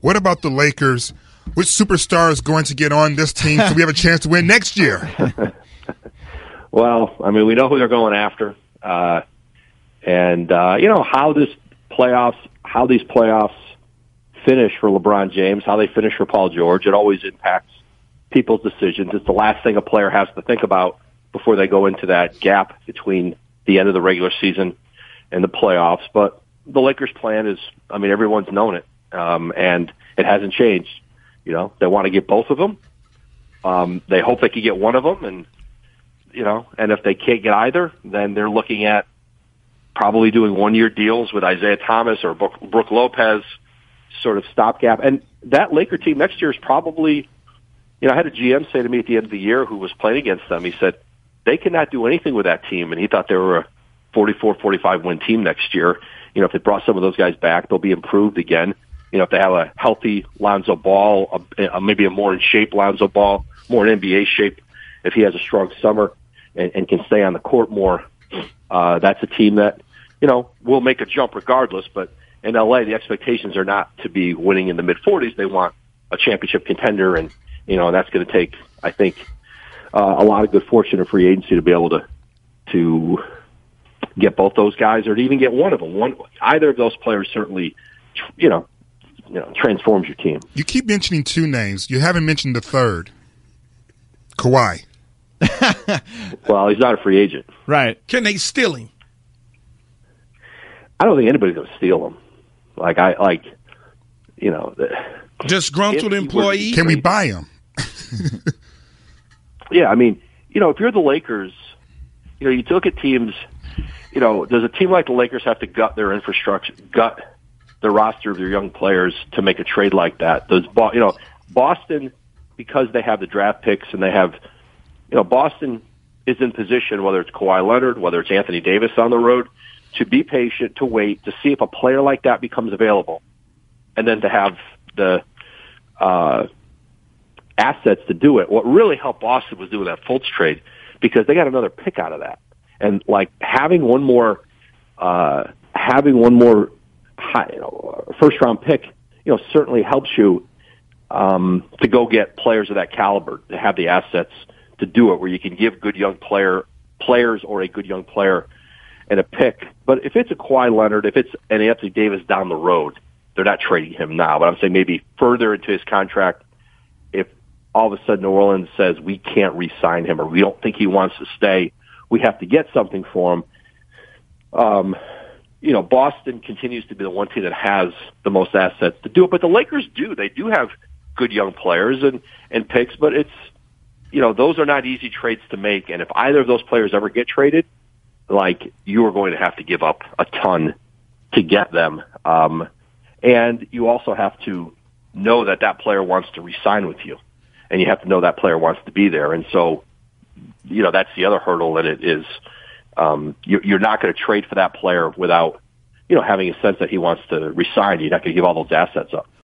What about the Lakers? Which superstar is going to get on this team so we have a chance to win next year? Well, I mean, we know who they're going after. How these playoffs finish for LeBron James, how they finish for Paul George, it always impacts people's decisions. It's the last thing a player has to think about before they go into that gap between the end of the regular season and the playoffs. But the Lakers' plan is, I mean, everyone's known it, and it hasn't changed. You know, they want to get both of them. They hope they can get one of them, and if they can't get either, then they're looking at probably doing one-year deals with Isaiah Thomas or Brook Lopez, sort of stopgap. And that Laker team next year is probably, I had a GM say to me at the end of the year who was playing against them, he said, they cannot do anything with that team, and he thought they were a 44, 45-win team next year. If they brought some of those guys back, they'll be improved again. If they have a healthy Lonzo Ball, maybe a more in shape Lonzo Ball, more in NBA shape, if he has a strong summer and can stay on the court more, that's a team that, will make a jump regardless. But in LA, the expectations are not to be winning in the mid-40s. They want a championship contender, and that's going to take, I think, a lot of good fortune and free agency to be able to get both those guys, or to even get one of them. Either of those players certainly, transforms your team. You keep mentioning two names. You haven't mentioned the third, Kawhi. Well, he's not a free agent. Right. Can they steal him? I don't think anybody's going to steal him. Disgruntled employee? Can we buy him? Yeah, I mean, if you're the Lakers, you look at teams, does a team like the Lakers have to gut their infrastructure, gut the roster of their young players to make a trade like that? Does Boston, because they have the draft picks and they have, Boston is in position, whether it's Kawhi Leonard, whether it's Anthony Davis on the road, to be patient, to wait, to see if a player like that becomes available, and then to have the assets to do it. What really helped Boston was doing that Fultz trade, because they got another pick out of that. And having one more first round pick, certainly helps you to go get players of that caliber, to have the assets to do it, where you can give good young players or a good young player and a pick. But if it's a Kawhi Leonard, if it's an Anthony Davis down the road, they're not trading him now. But I'm saying maybe further into his contract, if all of a sudden New Orleans says we can't re-sign him, or we don't think he wants to stay, we have to get something for him. Boston continues to be the one team that has the most assets to do it, but the Lakers do. They do have good young players and picks, but it's, those are not easy trades to make. And if either of those players ever get traded, you are going to have to give up a ton to get them. And you also have to know that player wants to re-sign with you, and you have to know that player wants to be there. And so, that's the other hurdle that it is. You're not going to trade for that player without, having a sense that he wants to resign. You're not going to give all those assets up.